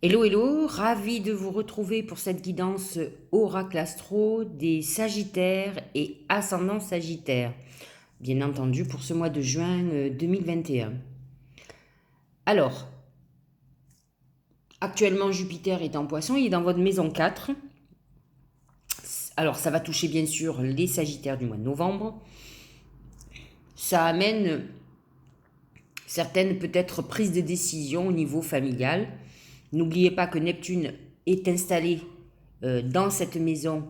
Hello, hello, ravi de vous retrouver pour cette guidance Oracle Astro des Sagittaires et Ascendant Sagittaire, bien entendu pour ce mois de juin 2021. Alors, actuellement Jupiter est en Poisson, il est dans votre maison 4. Alors, ça va toucher bien sûr les Sagittaires du mois de novembre. Ça amène certaines peut-être prises de décision au niveau familial. N'oubliez pas que Neptune est installé dans cette maison,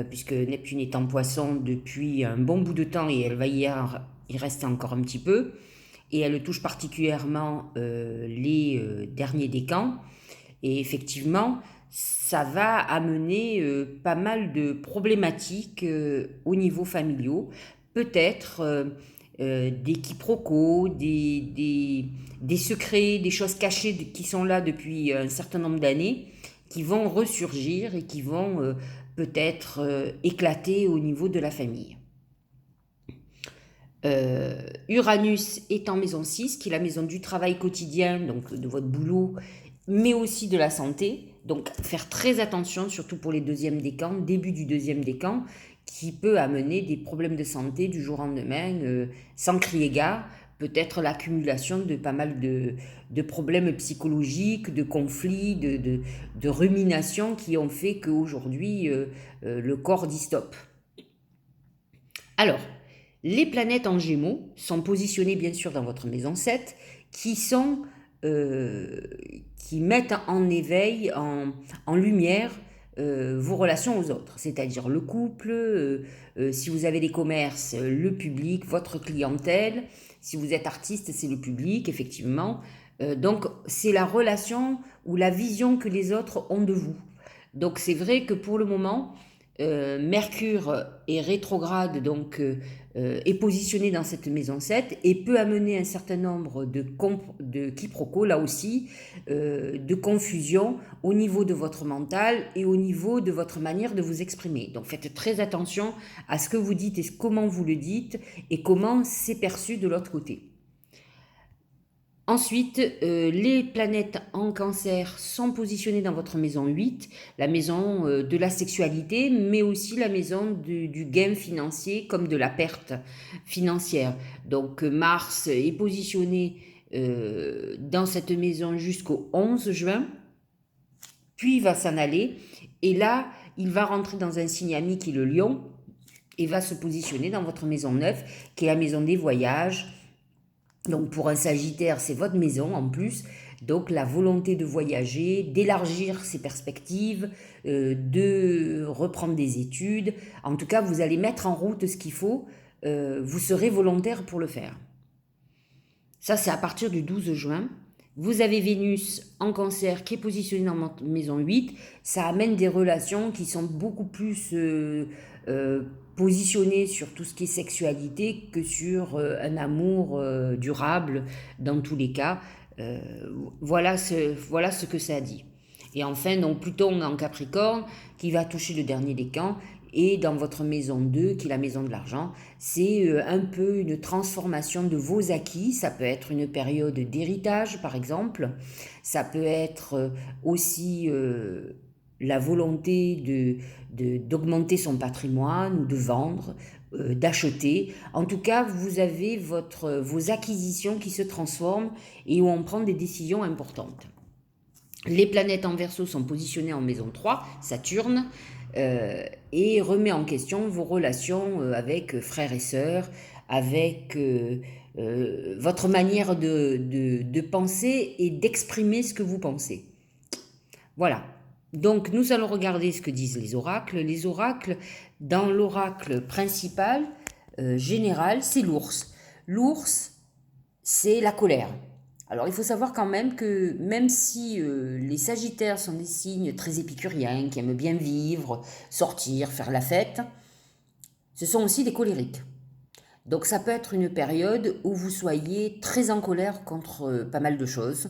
puisque Neptune est en Poisson depuis un bon bout de temps et elle va y rester encore un petit peu. Et elle touche particulièrement les derniers décans. Et effectivement, ça va amener pas mal de problématiques au niveau familiaux. Peut-être des quiproquos, des secrets, des choses cachées qui sont là depuis un certain nombre d'années, qui vont ressurgir et qui vont peut-être éclater au niveau de la famille. Uranus est en maison 6, qui est la maison du travail quotidien, donc de votre boulot, mais aussi de la santé. Donc faire très attention, surtout pour les deuxièmes décans, début du deuxième décan, qui peut amener des problèmes de santé du jour au lendemain, sans crier gare. Peut-être l'accumulation de pas mal de problèmes psychologiques, de conflits, de ruminations qui ont fait qu'aujourd'hui, le corps dit stop. Alors, les planètes en Gémeaux sont positionnées bien sûr dans votre maison 7, qui sont qui mettent en éveil, en lumière vos relations aux autres, c'est-à-dire le couple, si vous avez des commerces, le public, votre clientèle, si vous êtes artiste, c'est le public, effectivement. Donc, c'est la relation ou la vision que les autres ont de vous. Donc, c'est vrai que pour le moment, Mercure est rétrograde, donc est positionné dans cette maison 7 et peut amener un certain nombre de quiproquos, là aussi, de confusion au niveau de votre mental et au niveau de votre manière de vous exprimer. Donc faites très attention à ce que vous dites et comment vous le dites et comment c'est perçu de l'autre côté. Ensuite, les planètes en Cancer sont positionnées dans votre maison 8, la maison de la sexualité, mais aussi la maison du gain financier comme de la perte financière. Donc Mars est positionné dans cette maison jusqu'au 11 juin, puis il va s'en aller, et là, il va rentrer dans un signe ami qui est le Lion, et va se positionner dans votre maison 9, qui est la maison des voyages. Donc pour un Sagittaire, c'est votre maison en plus. Donc la volonté de voyager, d'élargir ses perspectives, de reprendre des études. En tout cas, vous allez mettre en route ce qu'il faut. Vous serez volontaire pour le faire. Ça, c'est à partir du 12 juin. Vous avez Vénus en Cancer qui est positionnée dans votre maison 8. Ça amène des relations qui sont beaucoup plus positionnées sur tout ce qui est sexualité que sur un amour durable dans tous les cas. Voilà ce que ça dit. Et enfin, donc Pluton en Capricorne qui va toucher le dernier décan et dans votre maison 2, qui est la maison de l'argent, c'est un peu une transformation de vos acquis. Ça peut être une période d'héritage, par exemple. Ça peut être aussi la volonté d'augmenter son patrimoine ou de vendre, d'acheter. En tout cas, vous avez vos acquisitions qui se transforment et où on prend des décisions importantes. Les planètes en Verseau sont positionnées en maison 3, Saturne, et remet en question vos relations avec frères et sœurs, avec votre manière de penser et d'exprimer ce que vous pensez. Voilà. Donc nous allons regarder ce que disent les oracles. Les oracles, dans l'oracle principal, général, c'est l'ours. L'ours, c'est la colère. Alors il faut savoir quand même que même si les Sagittaires sont des signes très épicuriens, qui aiment bien vivre, sortir, faire la fête, ce sont aussi des colériques. Donc ça peut être une période où vous soyez très en colère contre pas mal de choses,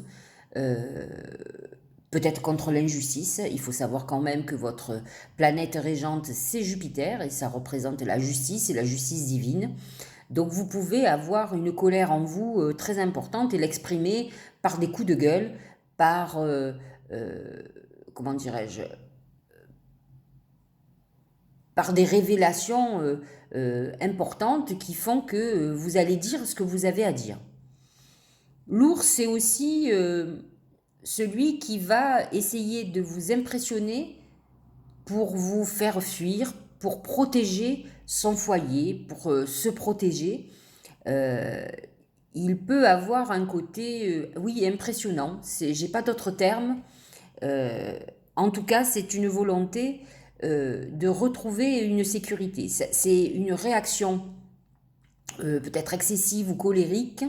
peut-être contre l'injustice. Il faut savoir quand même que votre planète régente, c'est Jupiter, et ça représente la justice et la justice divine. Donc vous pouvez avoir une colère en vous très importante et l'exprimer par des coups de gueule, par comment dirais-je, par des révélations importantes qui font que vous allez dire ce que vous avez à dire. L'ours, c'est aussi celui qui va essayer de vous impressionner pour vous faire fuir, pour protéger son foyer, pour se protéger. Il peut avoir un côté, oui, impressionnant. J'ai pas d'autre terme. En tout cas, c'est une volonté de retrouver une sécurité. C'est une réaction peut-être excessive ou colérique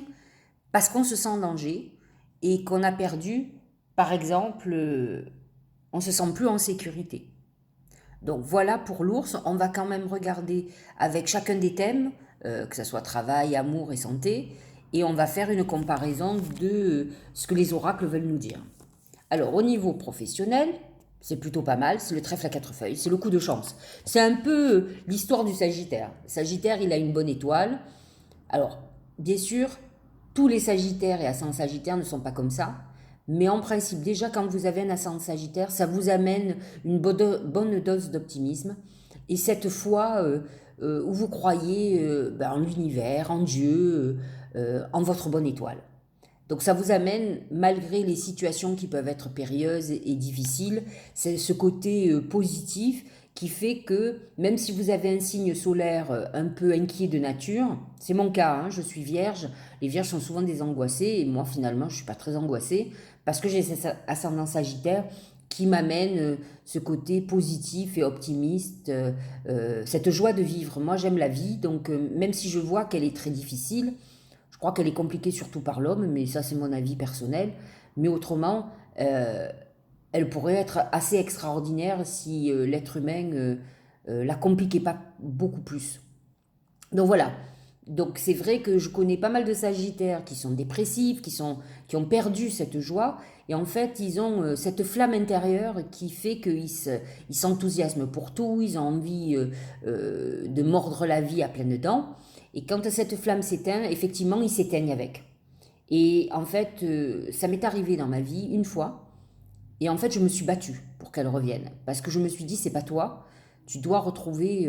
parce qu'on se sent en danger et qu'on a perdu, par exemple, on se sent plus en sécurité. Donc voilà pour l'ours, on va quand même regarder avec chacun des thèmes, que ce soit travail, amour et santé, et on va faire une comparaison de ce que les oracles veulent nous dire. Alors au niveau professionnel, c'est plutôt pas mal, c'est le trèfle à 4 feuilles, c'est le coup de chance. C'est un peu l'histoire du Sagittaire. Sagittaire, il a une bonne étoile. Alors, bien sûr, tous les Sagittaires et ascendants Sagittaires ne sont pas comme ça. Mais en principe, déjà quand vous avez un ascendant Sagittaire, ça vous amène une bonne dose d'optimisme. Et cette foi où vous croyez en l'univers, en Dieu, en votre bonne étoile. Donc ça vous amène, malgré les situations qui peuvent être périlleuses et difficiles, c'est ce côté positif qui fait que même si vous avez un signe solaire un peu inquiet de nature, c'est mon cas, hein, je suis vierge, les vierges sont souvent des angoissées et moi finalement je ne suis pas très angoissée parce que j'ai cet ascendant Sagittaire qui m'amène ce côté positif et optimiste, cette joie de vivre. Moi j'aime la vie, donc même si je vois qu'elle est très difficile, je crois qu'elle est compliquée surtout par l'homme, mais ça c'est mon avis personnel. Mais autrement, elle pourrait être assez extraordinaire si l'être humain la compliquait pas beaucoup plus. Donc voilà. Donc c'est vrai que je connais pas mal de Sagittaires qui sont dépressifs, qui ont perdu cette joie. Et en fait, ils ont cette flamme intérieure qui fait ils s'enthousiasment pour tout, ils ont envie de mordre la vie à pleines dents. Et quand cette flamme s'éteint, effectivement, ils s'éteignent avec. Et en fait, ça m'est arrivé dans ma vie une fois. Et en fait, je me suis battue pour qu'elle revienne. Parce que je me suis dit, c'est pas toi. Tu dois retrouver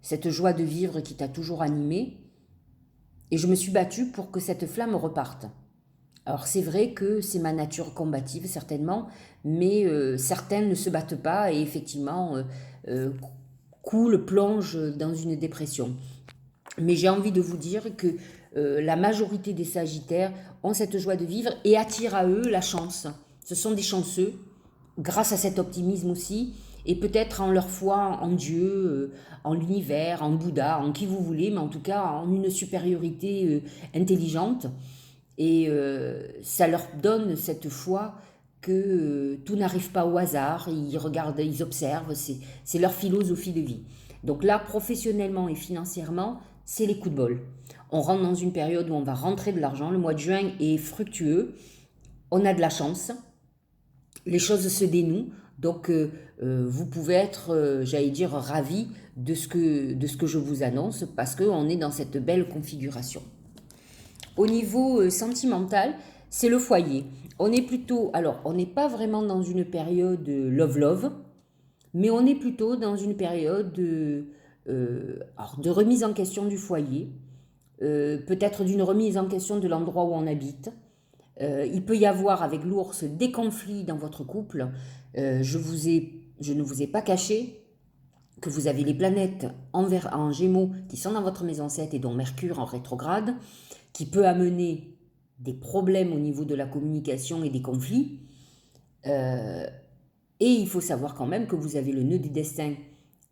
cette joie de vivre qui t'a toujours animée. Et je me suis battue pour que cette flamme reparte. Alors c'est vrai que c'est ma nature combative, certainement. Mais certains ne se battent pas et effectivement coulent, plongent dans une dépression. Mais j'ai envie de vous dire que la majorité des Sagittaires ont cette joie de vivre et attirent à eux la chance. Ce sont des chanceux, grâce à cet optimisme aussi, et peut-être en leur foi en Dieu, en l'univers, en Bouddha, en qui vous voulez, mais en tout cas en une supériorité intelligente. Et ça leur donne cette foi que tout n'arrive pas au hasard, ils regardent, ils observent, c'est leur philosophie de vie. Donc là, professionnellement et financièrement, c'est les coups de bol. On rentre dans une période où on va rentrer de l'argent, le mois de juin est fructueux, on a de la chance, les choses se dénouent, donc vous pouvez être, j'allais dire, ravis de ce que je vous annonce, parce qu'on est dans cette belle configuration. Au niveau sentimental, c'est le foyer. On est plutôt, alors on n'est pas vraiment dans une période love-love, mais on est plutôt dans une période de remise en question du foyer, peut-être d'une remise en question de l'endroit où on habite. Il peut y avoir avec l'ours des conflits dans votre couple. Je ne vous ai pas caché que vous avez les planètes en Gémeaux qui sont dans votre maison 7 et dont Mercure en rétrograde, qui peut amener des problèmes au niveau de la communication et des conflits. Et il faut savoir quand même que vous avez le nœud du destin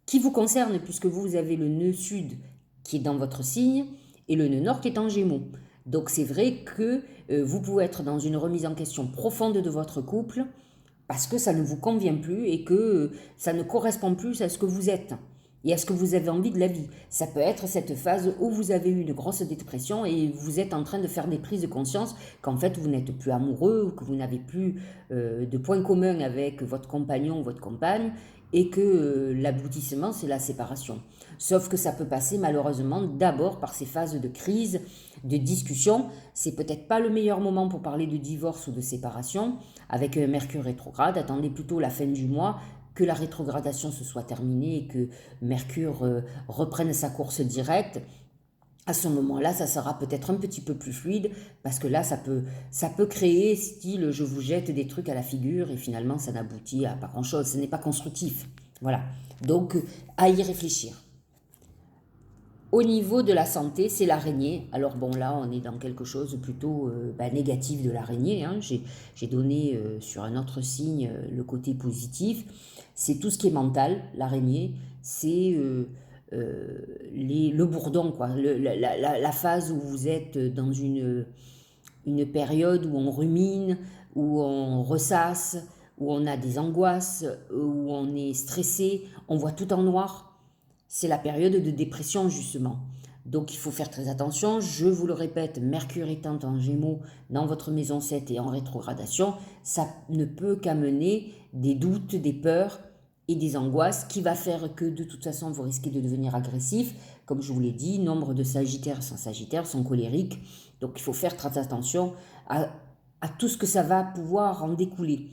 qui vous concerne, puisque vous avez le nœud sud qui est dans votre signe et le nœud nord qui est en Gémeaux. Donc c'est vrai que vous pouvez être dans une remise en question profonde de votre couple parce que ça ne vous convient plus et que ça ne correspond plus à ce que vous êtes et à ce que vous avez envie de la vie. Ça peut être cette phase où vous avez eu une grosse dépression et vous êtes en train de faire des prises de conscience qu'en fait vous n'êtes plus amoureux ou que vous n'avez plus de points communs avec votre compagnon ou votre compagne et que l'aboutissement c'est la séparation. Sauf que ça peut passer malheureusement d'abord par ces phases de crise, de discussion. C'est peut-être pas le meilleur moment pour parler de divorce ou de séparation. avec Mercure rétrograde. Attendez plutôt la fin du mois, que la rétrogradation se soit terminée et que Mercure reprenne sa course directe. À ce moment-là, ça sera peut-être un petit peu plus fluide, parce que là, ça peut créer, style, je vous jette des trucs à la figure, et finalement, ça n'aboutit à pas grand-chose, ce n'est pas constructif. Voilà, donc à y réfléchir. Au niveau de la santé, c'est l'araignée. Alors bon, là, on est dans quelque chose plutôt négatif de l'araignée. Hein. J'ai donné sur un autre signe le côté positif. C'est tout ce qui est mental, l'araignée. C'est le bourdon, quoi. La phase où vous êtes dans une période où on rumine, où on ressasse, où on a des angoisses, où on est stressé, on voit tout en noir. C'est la période de dépression, justement. Donc il faut faire très attention. Je vous le répète, Mercure étant en Gémeaux dans votre maison 7 et en rétrogradation, ça ne peut qu'amener des doutes, des peurs et des angoisses, qui va faire que de toute façon vous risquez de devenir agressif. Comme je vous l'ai dit, nombre de Sagittaires sans Sagittaire sont colériques. Donc il faut faire très attention à tout ce que ça va pouvoir en découler.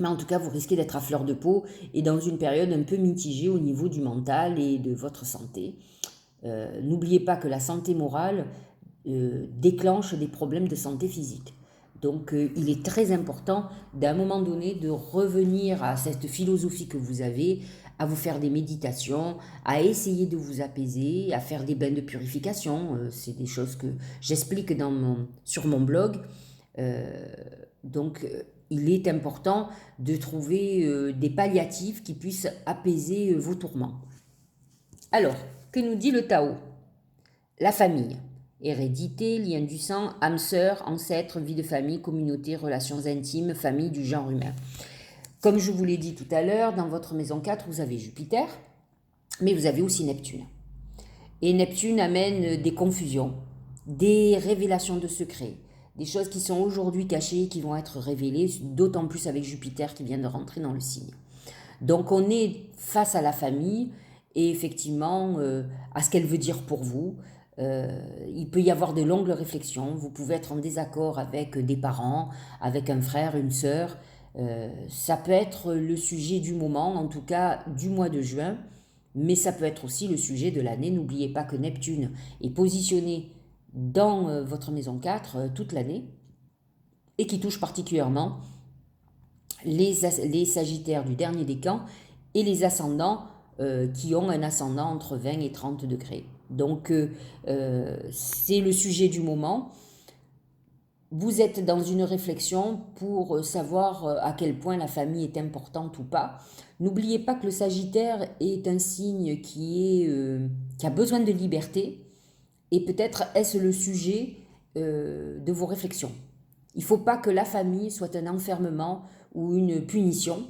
Mais en tout cas, vous risquez d'être à fleur de peau et dans une période un peu mitigée au niveau du mental et de votre santé. N'oubliez pas que la santé morale déclenche des problèmes de santé physique. Donc il est très important d'un moment donné de revenir à cette philosophie que vous avez, à vous faire des méditations, à essayer de vous apaiser, à faire des bains de purification. C'est des choses que j'explique sur mon blog. Donc il est important de trouver des palliatifs qui puissent apaiser vos tourments. Alors, que nous dit le Tao? La famille. Hérédité, lien du sang, âme sœur, ancêtre, vie de famille, communauté, relations intimes, famille du genre humain. Comme je vous l'ai dit tout à l'heure, dans votre maison 4, vous avez Jupiter, mais vous avez aussi Neptune. Et Neptune amène des confusions, des révélations de secrets, des choses qui sont aujourd'hui cachées et qui vont être révélées, d'autant plus avec Jupiter qui vient de rentrer dans le signe. Donc on est face à la famille et effectivement à ce qu'elle veut dire pour vous. Il peut y avoir de longues réflexions, vous pouvez être en désaccord avec des parents, avec un frère, une sœur. Ça peut être le sujet du moment, en tout cas du mois de juin, mais ça peut être aussi le sujet de l'année. N'oubliez pas que Neptune est positionné dans votre maison 4 toute l'année et qui touche particulièrement les Sagittaires du dernier décan et les ascendants qui ont un ascendant entre 20 et 30 degrés. Donc c'est le sujet du moment. Vous êtes dans une réflexion pour savoir à quel point la famille est importante ou pas. N'oubliez pas que le Sagittaire est un signe qui a besoin de liberté, et peut-être est-ce le sujet de vos réflexions. Il ne faut pas que la famille soit un enfermement ou une punition.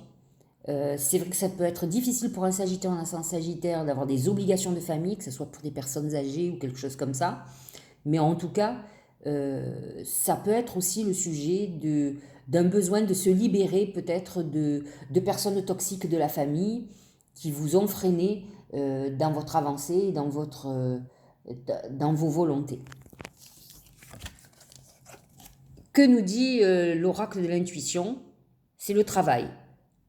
C'est vrai que ça peut être difficile pour un Sagittaire ou un ascendant Sagittaire d'avoir des obligations de famille, que ce soit pour des personnes âgées ou quelque chose comme ça. Mais en tout cas, ça peut être aussi le sujet d'un besoin de se libérer peut-être de personnes toxiques de la famille qui vous ont freiné dans votre avancée, dans vos volontés. Que nous dit l'oracle de l'intuition? C'est le travail.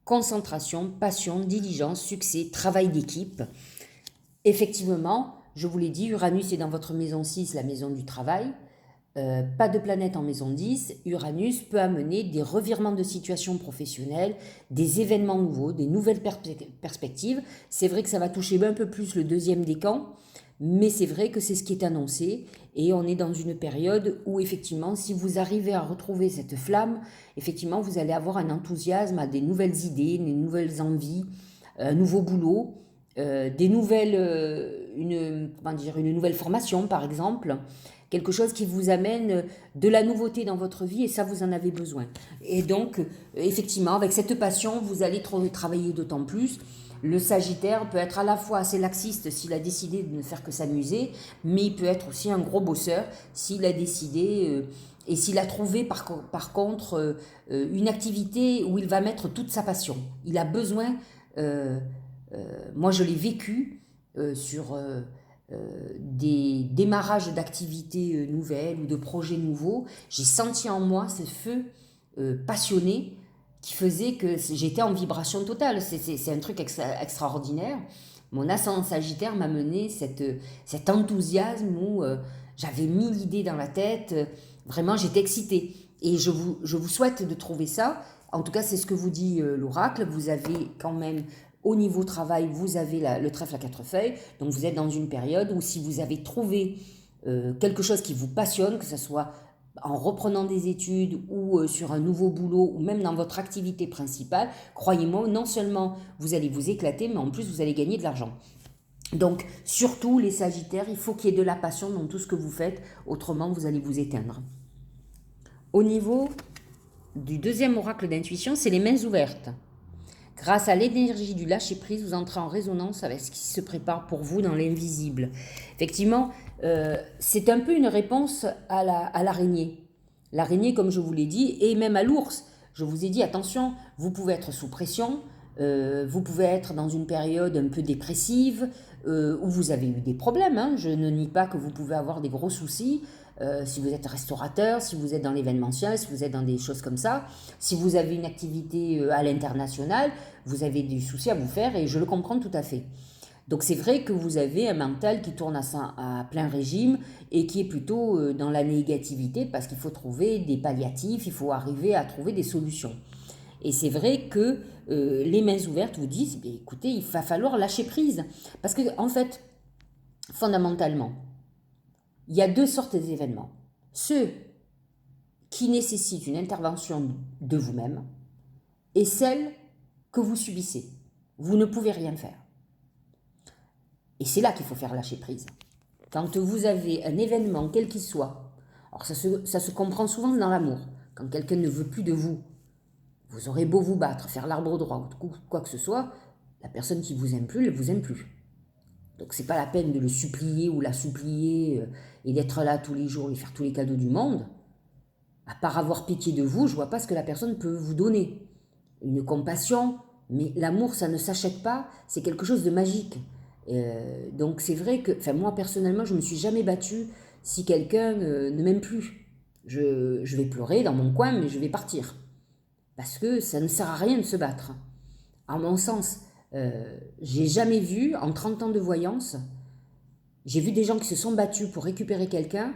Concentration, passion, diligence, succès, travail d'équipe. Effectivement, je vous l'ai dit, Uranus est dans votre maison 6, la maison du travail. Pas de planète en maison 10, Uranus peut amener des revirements de situation professionnelle, des événements nouveaux, des nouvelles perspectives. C'est vrai que ça va toucher un peu plus le deuxième décan, mais c'est vrai que c'est ce qui est annoncé et on est dans une période où effectivement, si vous arrivez à retrouver cette flamme, effectivement, vous allez avoir un enthousiasme à des nouvelles idées, des nouvelles envies, un nouveau boulot, une nouvelle formation par exemple. Quelque chose qui vous amène de la nouveauté dans votre vie et ça, vous en avez besoin. Et donc, effectivement, avec cette passion, vous allez travailler d'autant plus. Le Sagittaire peut être à la fois assez laxiste s'il a décidé de ne faire que s'amuser, mais il peut être aussi un gros bosseur s'il a décidé et s'il a trouvé par contre une activité où il va mettre toute sa passion. Il a besoin, moi je l'ai vécu sur... des démarrages d'activités nouvelles ou de projets nouveaux, j'ai senti en moi ce feu passionné qui faisait que j'étais en vibration totale. C'est un truc extraordinaire. Mon ascendant Sagittaire m'a mené cet enthousiasme où j'avais 1000 idées dans la tête. Vraiment, j'étais excitée. Et je vous souhaite de trouver ça. En tout cas, c'est ce que vous dit l'oracle. Vous avez quand même, au niveau travail, vous avez le trèfle à 4 feuilles. Donc, vous êtes dans une période où si vous avez trouvé quelque chose qui vous passionne, que ce soit en reprenant des études ou sur un nouveau boulot ou même dans votre activité principale, croyez-moi, non seulement vous allez vous éclater, mais en plus vous allez gagner de l'argent. Donc, surtout les Sagittaires, il faut qu'il y ait de la passion dans tout ce que vous faites, autrement vous allez vous éteindre. Au niveau du deuxième oracle d'intuition, c'est les mains ouvertes. Grâce à l'énergie du lâcher-prise, vous entrez en résonance avec ce qui se prépare pour vous dans l'invisible. Effectivement, c'est un peu une réponse à l'araignée. L'araignée, comme je vous l'ai dit, et même à l'ours. Je vous ai dit, attention, vous pouvez être sous pression, vous pouvez être dans une période un peu dépressive, où vous avez eu des problèmes. Hein. Je ne nie pas que vous pouvez avoir des gros soucis, si vous êtes restaurateur, si vous êtes dans l'événementiel, si vous êtes dans des choses comme ça, si vous avez une activité à l'international, vous avez des soucis à vous faire et je le comprends tout à fait. Donc c'est vrai que vous avez un mental qui tourne à plein régime et qui est plutôt dans la négativité parce qu'il faut trouver des palliatifs, il faut arriver à trouver des solutions. Et c'est vrai que les mains ouvertes vous disent, écoutez, il va falloir lâcher prise. Parce que en fait, fondamentalement, il y a deux sortes d'événements. Ceux qui nécessitent une intervention de vous-même et celles que vous subissez. Vous ne pouvez rien faire. Et c'est là qu'il faut faire lâcher prise. Quand vous avez un événement, quel qu'il soit, alors ça se comprend souvent dans l'amour. Quand quelqu'un ne veut plus de vous, vous aurez beau vous battre, faire l'arbre droit ou quoi que ce soit, la personne qui vous aime plus, elle vous aime plus. Donc c'est pas la peine de le supplier ou la supplier et d'être là tous les jours et faire tous les cadeaux du monde. À part avoir pitié de vous, je vois pas ce que la personne peut vous donner. Une compassion, mais l'amour, ça ne s'achète pas, c'est quelque chose de magique. Donc c'est vrai que, moi personnellement, je me suis jamais battue si quelqu'un ne m'aime plus. Je vais pleurer dans mon coin, mais je vais partir. Parce que ça ne sert à rien de se battre. À mon sens, j'ai jamais vu, en 30 ans de voyance, j'ai vu des gens qui se sont battus pour récupérer quelqu'un,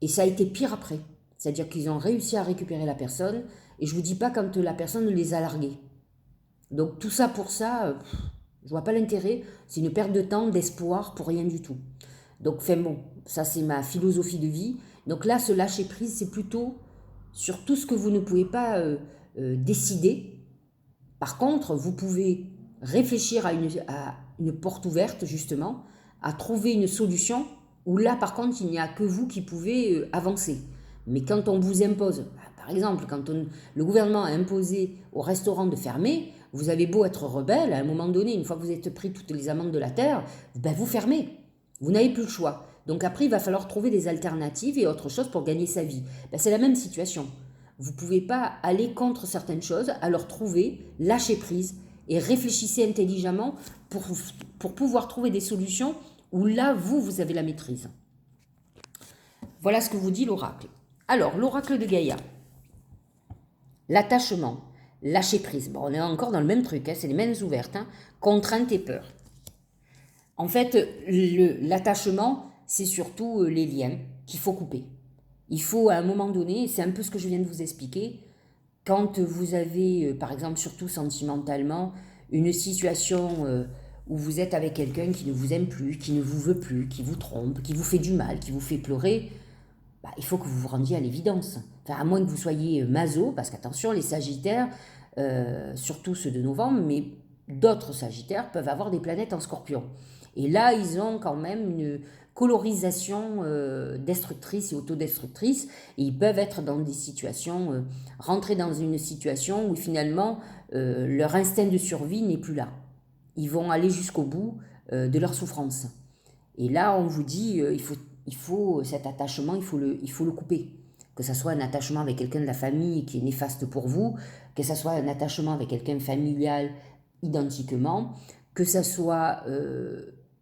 et ça a été pire après. C'est-à-dire qu'ils ont réussi à récupérer la personne, et je ne vous dis pas quand la personne les a largués. Donc tout ça pour ça, je vois pas l'intérêt, c'est une perte de temps, d'espoir pour rien du tout. Donc bon, ça c'est ma philosophie de vie. Donc là, ce lâcher prise, c'est plutôt sur tout ce que vous ne pouvez pas décider. Par contre, vous pouvez réfléchir à une porte ouverte, justement, à trouver une solution où là, par contre, il n'y a que vous qui pouvez avancer. Mais quand on vous impose, par exemple, quand le gouvernement a imposé aux restaurants de fermer, vous avez beau être rebelle, à un moment donné, une fois que vous êtes pris toutes les amendes de la terre, vous fermez. Vous n'avez plus le choix. Donc après, il va falloir trouver des alternatives et autre chose pour gagner sa vie. C'est la même situation. Vous ne pouvez pas aller contre certaines choses, alors trouvez, lâchez prise et réfléchissez intelligemment pour pouvoir trouver des solutions où là, vous avez la maîtrise. Voilà ce que vous dit l'oracle. Alors, l'oracle de Gaïa. L'attachement, lâcher prise. Bon, on est encore dans le même truc, c'est les mains ouvertes, contrainte et peur. En fait, l'attachement, c'est surtout les liens qu'il faut couper. Il faut à un moment donné, c'est un peu ce que je viens de vous expliquer, quand vous avez, par exemple, surtout sentimentalement, une situation où vous êtes avec quelqu'un qui ne vous aime plus, qui ne vous veut plus, qui vous trompe, qui vous fait du mal, qui vous fait pleurer, il faut que vous vous rendiez à l'évidence. Enfin, à moins que vous soyez maso, parce qu'attention, les Sagittaires, surtout ceux de novembre, mais d'autres Sagittaires peuvent avoir des planètes en Scorpion. Et là, ils ont quand même une colorisation destructrice et autodestructrice, et ils peuvent être dans des situations, rentrer dans une situation où finalement leur instinct de survie n'est plus là. Ils vont aller jusqu'au bout de leur souffrance. Et là, on vous dit, il faut cet attachement, il faut le couper. Que ce soit un attachement avec quelqu'un de la famille qui est néfaste pour vous, que ce soit un attachement avec quelqu'un familial identiquement, que ce soit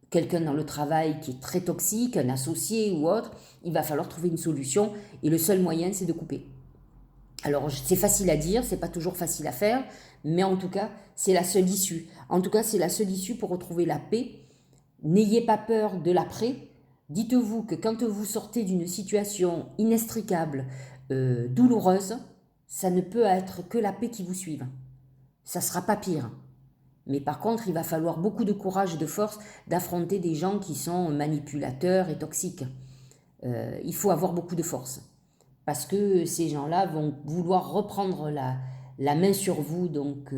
quelqu'un dans le travail qui est très toxique, un associé ou autre, il va falloir trouver une solution et le seul moyen, c'est de couper. Alors, c'est facile à dire, c'est pas toujours facile à faire, mais en tout cas, c'est la seule issue. En tout cas, c'est la seule issue pour retrouver la paix. N'ayez pas peur de l'après. Dites-vous que quand vous sortez d'une situation inextricable, douloureuse, ça ne peut être que la paix qui vous suive. Ça ne sera pas pire. Mais par contre, il va falloir beaucoup de courage et de force d'affronter des gens qui sont manipulateurs et toxiques. Il faut avoir beaucoup de force. Parce que ces gens-là vont vouloir reprendre la main sur vous. Donc,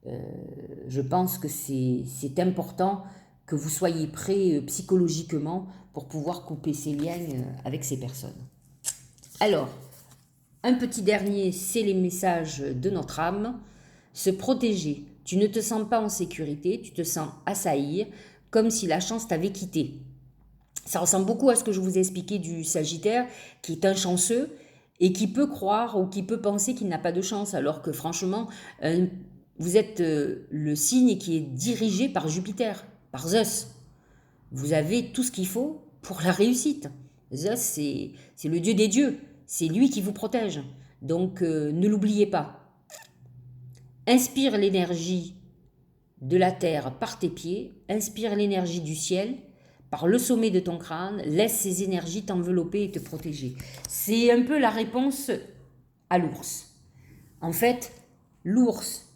je pense que c'est important que vous soyez prêt psychologiquement pour pouvoir couper ces liens avec ces personnes. Alors, un petit dernier, c'est les messages de notre âme. Se protéger. Tu ne te sens pas en sécurité, tu te sens assaillir, comme si la chance t'avait quitté. Ça ressemble beaucoup à ce que je vous ai expliqué du Sagittaire, qui est un chanceux et qui peut croire ou qui peut penser qu'il n'a pas de chance, alors que franchement, vous êtes le signe qui est dirigé par Jupiter, par Zeus. Vous avez tout ce qu'il faut pour la réussite. Zeus, c'est le dieu des dieux, c'est lui qui vous protège. Donc ne l'oubliez pas. Inspire l'énergie de la terre par tes pieds, inspire l'énergie du ciel par le sommet de ton crâne, laisse ces énergies t'envelopper et te protéger. C'est un peu la réponse à l'ours. En fait, l'ours,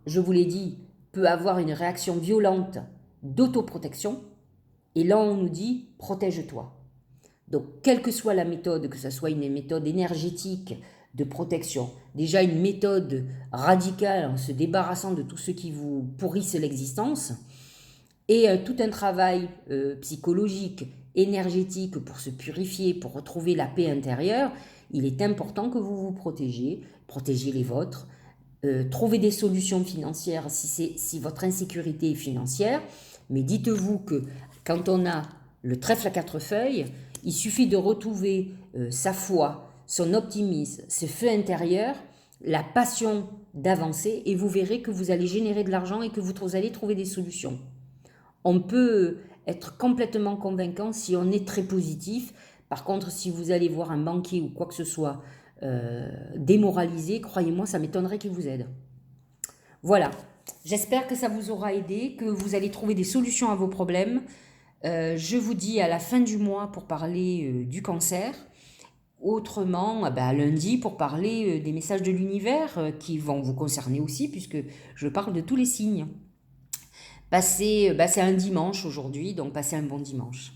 je vous l'ai dit, peut avoir une réaction violente d'autoprotection, et là on nous dit protège-toi. Donc quelle que soit la méthode, que ce soit une méthode énergétique de protection, déjà une méthode radicale en se débarrassant de tous ceux qui vous pourrissent l'existence, et tout un travail psychologique, énergétique pour se purifier, pour retrouver la paix intérieure, il est important que vous vous protégez les vôtres, trouvez des solutions financières si votre insécurité est financière, mais dites-vous que quand on a le trèfle à 4 feuilles, il suffit de retrouver sa foi, son optimisme, ce feu intérieur, la passion d'avancer, et vous verrez que vous allez générer de l'argent et que vous allez trouver des solutions. On peut être complètement convaincant si on est très positif. Par contre, si vous allez voir un banquier ou quoi que ce soit démoralisé, croyez-moi, ça m'étonnerait qu'il vous aide. Voilà, j'espère que ça vous aura aidé, que vous allez trouver des solutions à vos problèmes. Je vous dis à la fin du mois pour parler du cancer. Autrement, lundi pour parler des messages de l'univers qui vont vous concerner aussi, puisque je parle de tous les signes. C'est un dimanche aujourd'hui, donc passez un bon dimanche.